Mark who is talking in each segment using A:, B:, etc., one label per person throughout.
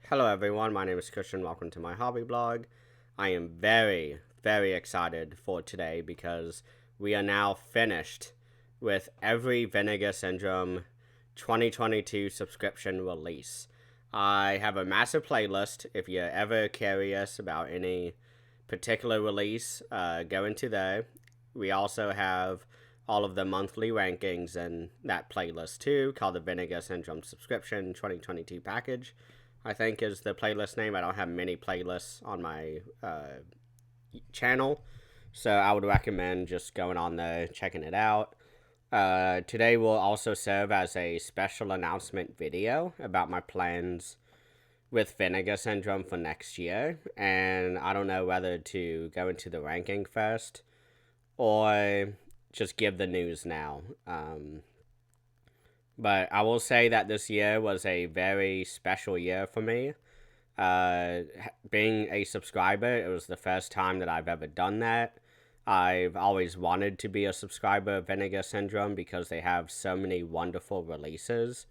A: Hello everyone, my name is Christian. Welcome to my hobby blog. I am very, very excited for today because we are now finished with every Vinegar Syndrome 2022 subscription release. I have a massive playlist. If you're ever curious about any particular release, go into there. We also have all of the monthly rankings in that playlist too, called the Vinegar Syndrome Subscription 2022 Package, I think is the playlist name. I don't have many playlists on my channel, so I would recommend just going on there, checking it out. Today will also serve as a special announcement video about my plans with Vinegar Syndrome for next year, and I don't know whether to go into the ranking first or just give the news now. But I will say that this year was a very special year for me. Being a subscriber, it was the first time that I've ever done that. I've always wanted to be a subscriber of Vinegar Syndrome because they have so many wonderful releases.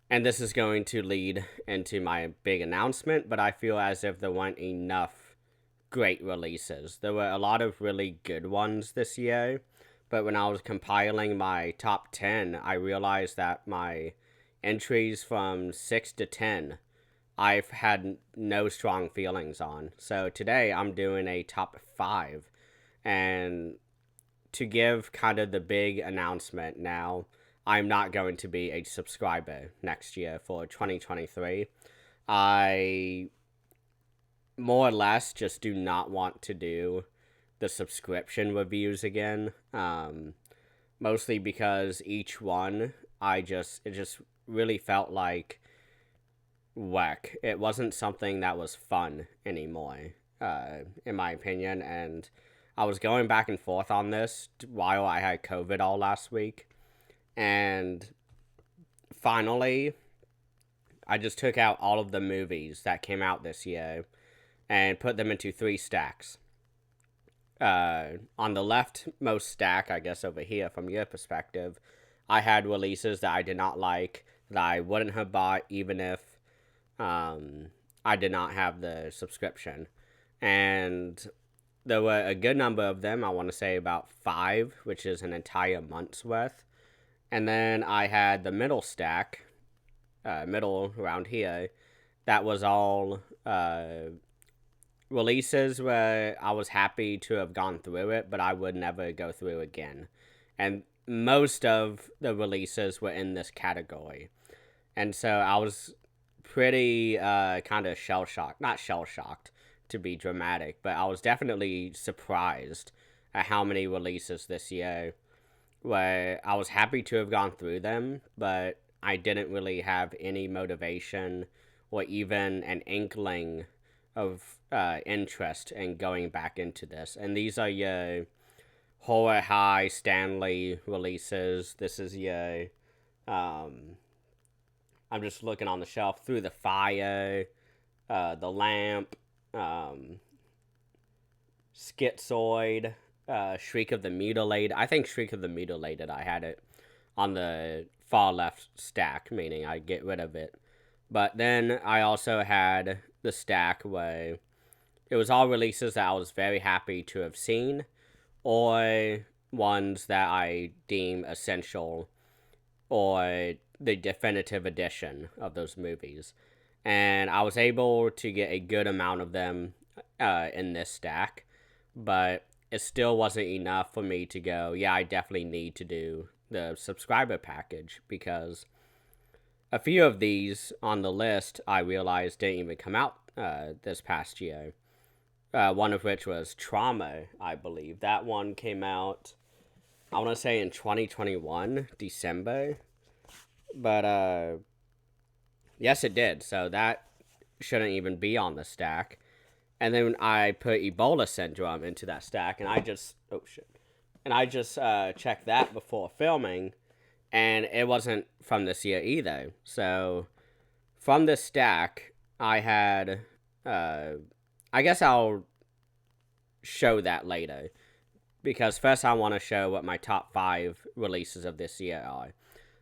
A: And this is going to lead into my big announcement, but I feel as if there weren't enough great releases. There were a lot of really good ones this year, but when I was compiling my top 10, I realized that my entries from 6 to 10, I've had no strong feelings on. So today I'm doing a top 5. And to give kind of the big announcement now, I'm not going to be a subscriber next year for 2023. I more or less just do not want to do the subscription reviews again. Mostly because each one, it just really felt like work. It wasn't something that was fun anymore, in my opinion. And I was going back and forth on this while I had COVID all last week. And finally, I just took out all of the movies that came out this year and put them into 3 stacks. On the leftmost stack, I guess over here from your perspective, I had releases that I did not like, that I wouldn't have bought even if I did not have the subscription. And there were a good number of them. I want to say about 5, which is an entire month's worth. And then I had the middle stack, middle around here, that was all releases where I was happy to have gone through it, but I would never go through again. And most of the releases were in this category. And so I was pretty kind of shell-shocked. Not shell-shocked, to be dramatic, but I was definitely surprised at how many releases this year where I was happy to have gone through them, but I didn't really have any motivation or even an inkling of interest in going back into this. And these are your Horror High Stanley releases. This is your I'm just looking on the shelf, Through the Fire, The Lamp, Schizoid, Shriek of the Mutilated. I think Shriek of the Mutilated, I had it on the far left stack, meaning I get rid of it. But then I also had the stack where it was all releases that I was very happy to have seen, or ones that I deem essential, or the definitive edition of those movies. And I was able to get a good amount of them in this stack, but it still wasn't enough for me to go, yeah, I definitely need to do the subscriber package, because a few of these on the list I realized didn't even come out this past year. One of which was Trauma, I believe. That one came out, I want to say in 2021, December. But yes, it did. So that shouldn't even be on the stack. And then I put Ebola Syndrome into that stack, and I just checked that before filming, and it wasn't from this year either. So from this stack, I had I guess I'll show that later, because first I want to show what my top 5 releases of this year are.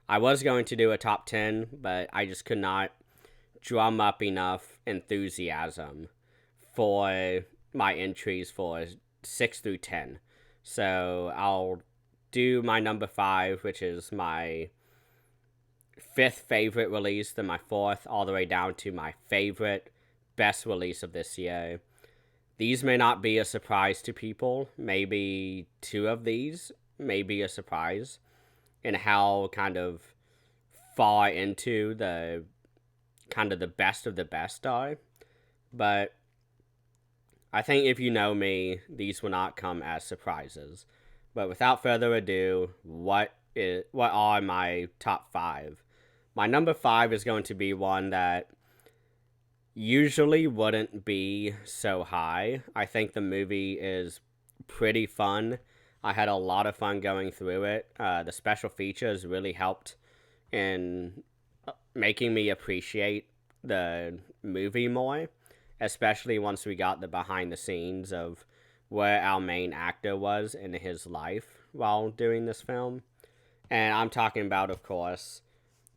A: I was going to do a top 10, but I just could not drum up enough enthusiasm for my entries for 6 through 10. So I'll do my number 5, which is my fifth favorite release, then my fourth, all the way down to my favorite, best release of this year. These may not be a surprise to people. Maybe 2 of these may be a surprise in how kind of far into the kind of the best of the best are. But I think if you know me, these will not come as surprises. But without further ado, what are my top 5? My number 5 is going to be one that usually wouldn't be so high. I think the movie is pretty fun. I had a lot of fun going through it. The special features really helped in making me appreciate the movie more, especially once we got the behind the scenes of where our main actor was in his life while doing this film. And I'm talking about, of course,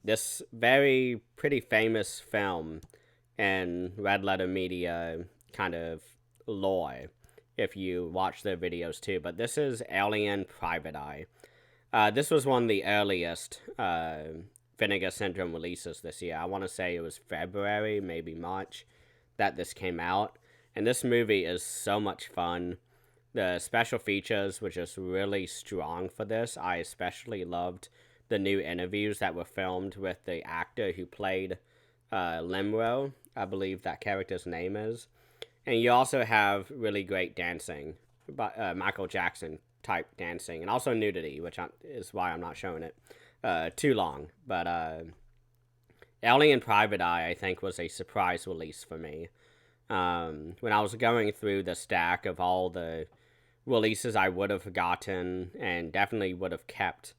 A: this very pretty famous film in Red Letter Media kind of lore, if you watch their videos too. But this is Alien Private Eye. This was one of the earliest Vinegar Syndrome releases this year. I want to say it was February, maybe March, that this came out. And this movie is so much fun. The special features were just really strong for this. I especially loved the new interviews that were filmed with the actor who played Limro, I believe that character's name is. And you also have really great dancing, Michael Jackson type dancing, and also nudity, which is why I'm not showing it too long. But Alien Private Eye, I think, was a surprise release for me. When I was going through the stack of all the releases I would have gotten and definitely would have kept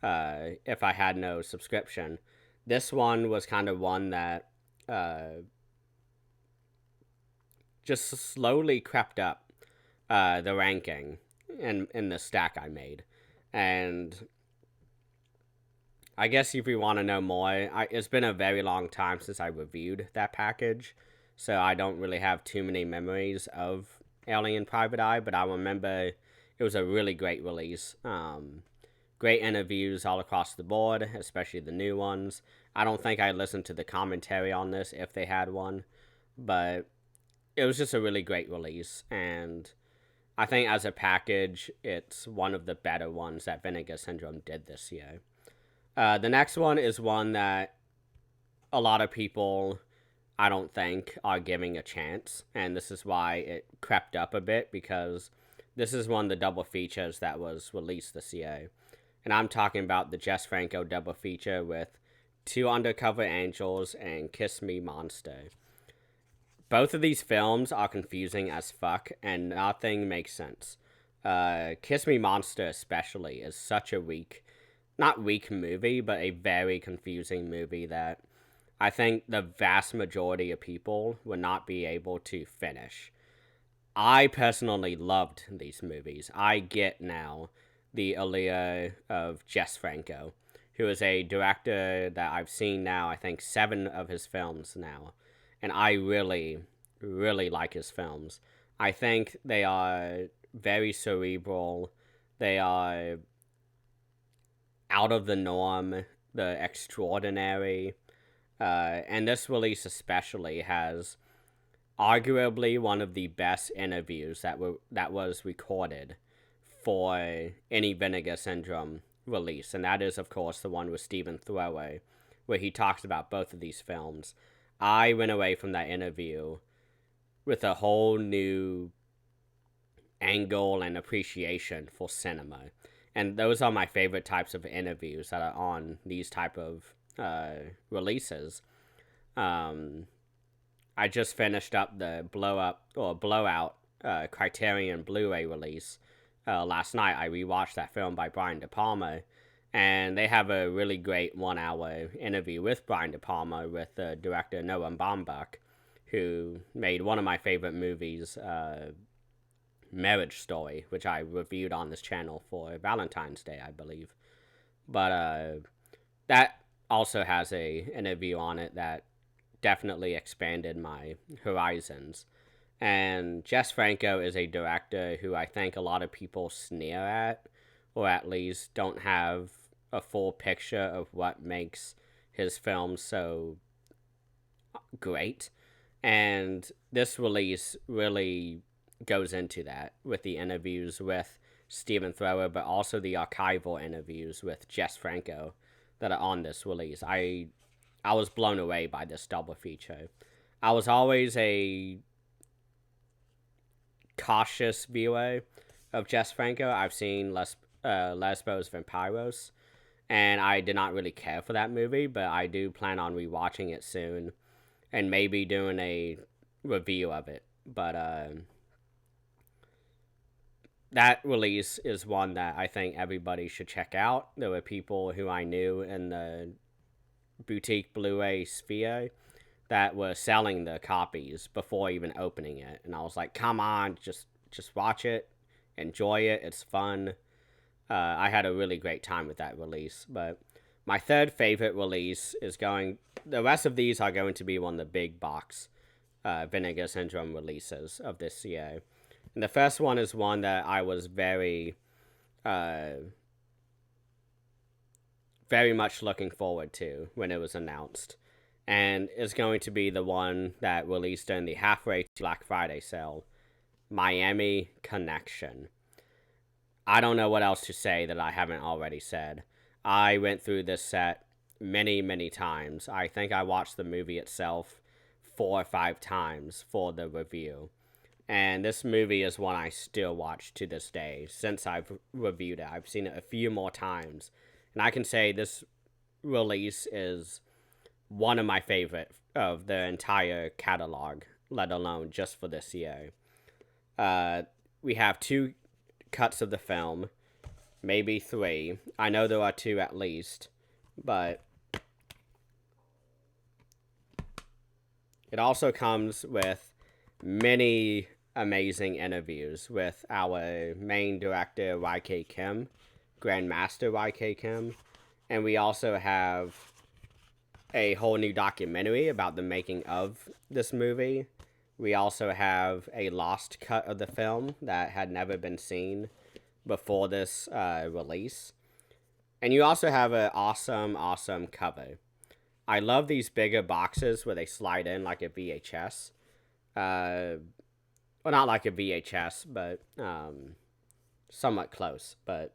A: if I had no subscription, this one was kind of one that just slowly crept up the ranking in the stack I made. And I guess if you want to know more, it's been a very long time since I reviewed that package, so I don't really have too many memories of Alien Private Eye, but I remember it was a really great release. Great interviews all across the board, especially the new ones. I don't think I listened to the commentary on this if they had one, but it was just a really great release, and I think as a package, it's one of the better ones that Vinegar Syndrome did this year. The next one is one that a lot of people, I don't think, are giving a chance, and this is why it crept up a bit, because this is one of the double features that was released this year. And I'm talking about the Jess Franco double feature with Two Undercover Angels and Kiss Me Monster. Both of these films are confusing as fuck, and nothing makes sense. Kiss Me Monster especially is such a not weak movie, but a very confusing movie that I think the vast majority of people would not be able to finish. I personally loved these movies. I get now the allure of Jess Franco, who is a director that I've seen now, I think 7 of his films now. And I really, really like his films. I think they are very cerebral. They are out of the norm, the extraordinary. And this release especially has arguably one of the best interviews that was recorded for any Vinegar Syndrome release, and that is, of course, the one with Stephen Throwaway, where he talks about both of these films. I went away from that interview with a whole new angle and appreciation for cinema, and those are my favorite types of interviews that are on these type of releases. I just finished up the Blowout Criterion Blu-ray release last night. I rewatched that film by Brian De Palma, and they have a really great 1-hour interview with Brian De Palma with director Noah Baumbach, who made one of my favorite movies, Marriage Story, which I reviewed on this channel for Valentine's Day, I believe. But that also has a interview on it that definitely expanded my horizons. And Jess Franco is a director who I think a lot of people sneer at, or at least don't have a full picture of what makes his films so great. And this release really goes into that with the interviews with Stephen Thrower, but also the archival interviews with Jess Franco that are on this release. I was blown away by this double feature. I was always a cautious viewer of Jess Franco. I've seen Lesbos Vampiros, and I did not really care for that movie, but I do plan on rewatching it soon and maybe doing a review of it. But that release is one that I think everybody should check out. There were people who I knew in the boutique Blu-ray sphere that were selling the copies before even opening it, and I was like, "Come on, just watch it, enjoy it. It's fun." I had a really great time with that release. But my third favorite release is going. The rest of these are going to be one of the big box Vinegar Syndrome releases of this year. And the first one is one that I was uh, very much looking forward to when it was announced. And is going to be the one that released during the halfway to Black Friday sale, Miami Connection. I don't know what else to say that I haven't already said. I went through this set many, many times. I think I watched the movie itself 4 or 5 times for the review. And this movie is one I still watch to this day since I've reviewed it. I've seen it a few more times. And I can say this release is one of my favorite of the entire catalog, let alone just for this year. We have 2 cuts of the film, maybe 3. I know there are 2 at least, but it also comes with many amazing interviews with our main director, YK Kim, Grandmaster YK Kim, and we also have a whole new documentary about the making of this movie. We also have a lost cut of the film that had never been seen before this release. And you also have an awesome, awesome cover. I love these bigger boxes where they slide in like a VHS. Well, not like a VHS, but somewhat close. But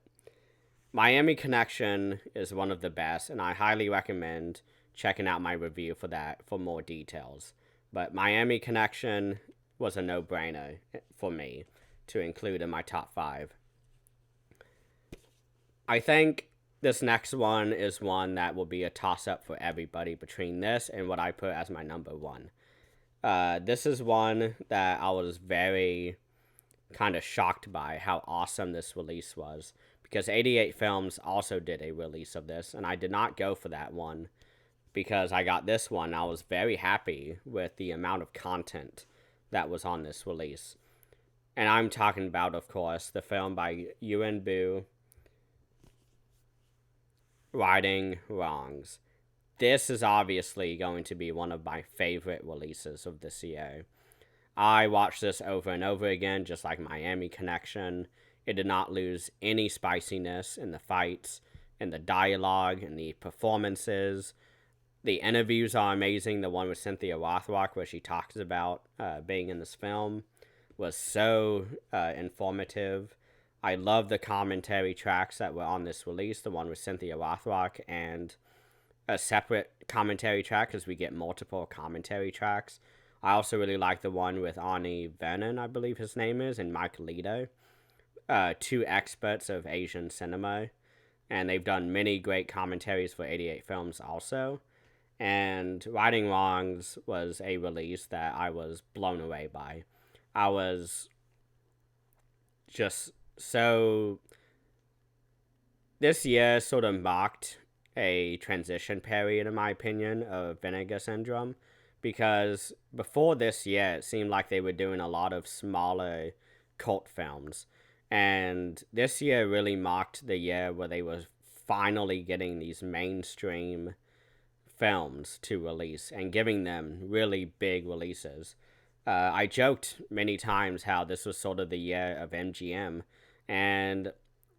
A: Miami Connection is one of the best, and I highly recommend checking out my review for that for more details. But Miami Connection was a no-brainer for me to include in my top 5. I think this next one is one that will be a toss-up for everybody between this and what I put as my number 1. This is one that I was very kind of shocked by how awesome this release was, because 88 Films also did a release of this, and I did not go for that one because I got this one. I was very happy with the amount of content that was on this release. And I'm talking about, of course, the film by Yuen Bu, Righting Wrongs. This is obviously going to be one of my favorite releases of this year. I watched this over and over again, just like Miami Connection. It did not lose any spiciness in the fights, in the dialogue, in the performances. The interviews are amazing. The one with Cynthia Rothrock, where she talks about being in this film, was so informative. I love the commentary tracks that were on this release, the one with Cynthia Rothrock, and a separate commentary track, because we get multiple commentary tracks. I also really like the one with Ani Vernon, I believe his name is, and Mike Lito, 2 experts of Asian cinema, and they've done many great commentaries for 88 Films also. And Righting Wrongs was a release that I was blown away by. I was just so... This year sort of marked a transition period, in my opinion, of Vinegar Syndrome, because before this year, it seemed like they were doing a lot of smaller cult films. And this year really marked the year where they were finally getting these mainstream films to release and giving them really big releases. I joked many times how this was sort of the year of MGM, and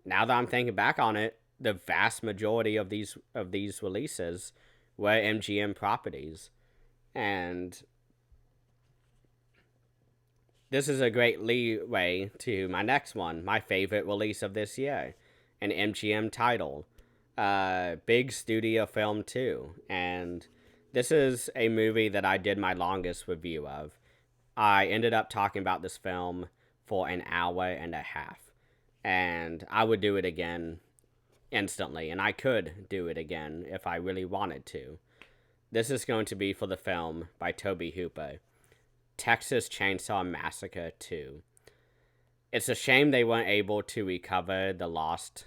A: now that I'm thinking back on it, the vast majority of these releases were MGM properties, and this is a great leeway to my next one, my favorite release of this year, an MGM title, big studio film too, and this is a movie that I did my longest review of. I ended up talking about this film for an hour and a half, and I would do it again instantly, and I could do it again if I really wanted to. This is going to be for the film by Tobe Hooper, Texas Chainsaw Massacre 2. It's a shame they weren't able to recover the lost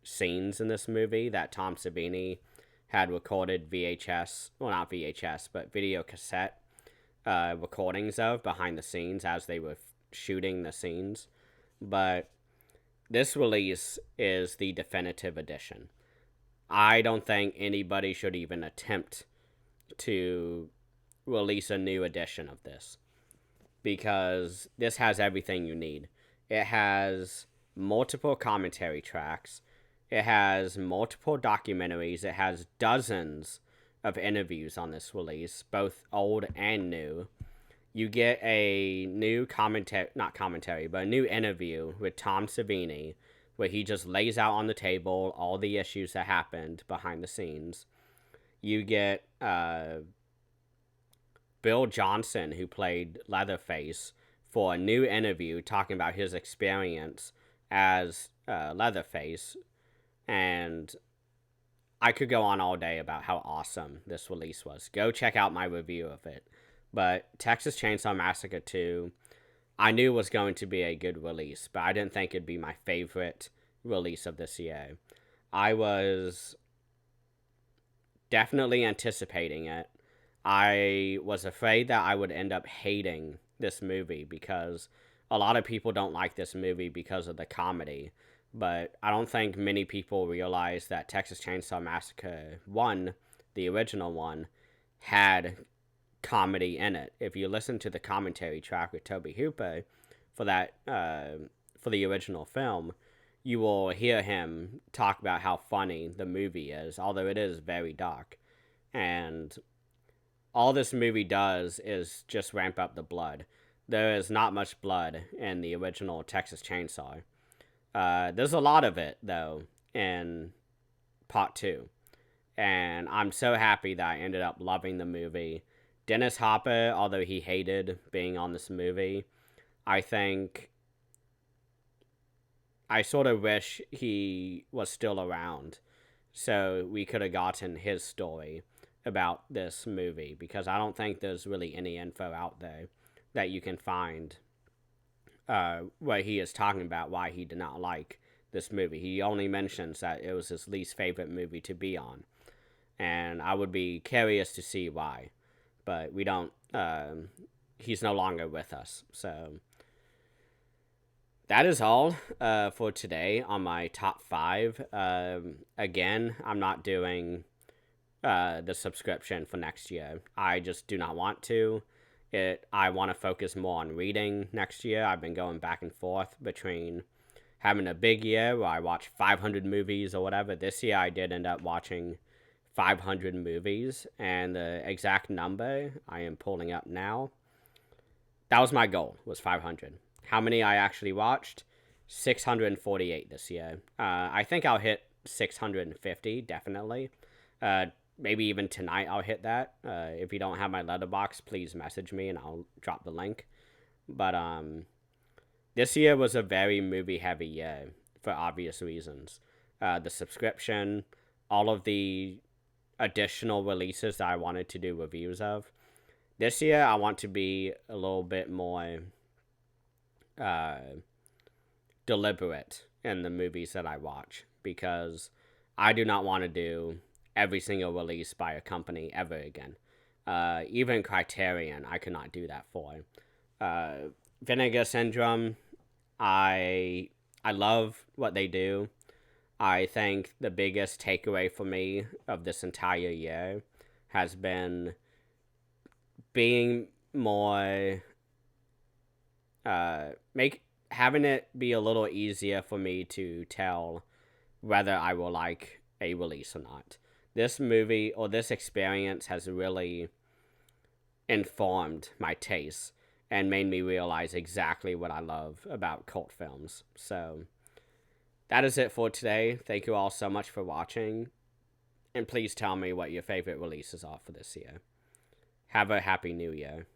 A: scenes in this movie that Tom Savini had recorded VHS, well, not VHS, but video cassette recordings of behind the scenes as they were shooting the scenes. But this release is the definitive edition. I don't think anybody should even attempt to release a new edition of this, because this has everything you need. It has multiple commentary tracks, it has multiple documentaries, it has dozens of interviews on this release, both old and new. You get a new not commentary, but a new interview with Tom Savini, where he just lays out on the table all the issues that happened behind the scenes. You get Bill Johnson, who played Leatherface, for a new interview talking about his experience as Leatherface. And I could go on all day about how awesome this release was. Go check out my review of it. But Texas Chainsaw Massacre 2, I knew was going to be a good release, but I didn't think it'd be my favorite release of this year. I was definitely anticipating it. I was afraid that I would end up hating this movie because a lot of people don't like this movie because of the comedy. But I don't think many people realize that Texas Chainsaw Massacre 1, the original one, had comedy in it. If you listen to the commentary track with Tobe Hooper for that for the original film, you will hear him talk about how funny the movie is, although it is very dark. And all this movie does is just ramp up the blood. There is not much blood in the original Texas Chainsaw. There's a lot of it, though, in part 2. And I'm so happy that I ended up loving the movie. Dennis Hopper, although he hated being on this movie, I think I sort of wish he was still around so we could have gotten his story about this movie, because I don't think there's really any info out there that you can find where he is talking about why he did not like this movie. He only mentions that it was his least favorite movie to be on, and I would be curious to see why. But we don't, he's no longer with us. So that is all for today on my top 5. Again, I'm not doing the subscription for next year. I just do not want to. I want to focus more on reading next year. I've been going back and forth between having a big year where I watch 500 movies or whatever. This year I did end up watching 500 movies, and the exact number I am pulling up now. That was my goal, was 500. How many I actually watched? 648 this year. I think I'll hit 650, definitely. Maybe even tonight I'll hit that. If you don't have my letterbox, please message me and I'll drop the link. But this year was a very movie-heavy year for obvious reasons. The subscription, all of the additional releases that I wanted to do reviews of. This year, I want to be a little bit more deliberate in the movies that I watch, because I do not want to do every single release by a company ever again. Even Criterion, I could not do that for. Vinegar Syndrome, I love what they do. I think the biggest takeaway for me of this entire year has been being more make having it be a little easier for me to tell whether I will like a release or not. This movie or this experience has really informed my taste and made me realize exactly what I love about cult films. So that is it for today. Thank you all so much for watching. And please tell me what your favorite releases are for this year. Have a happy new year.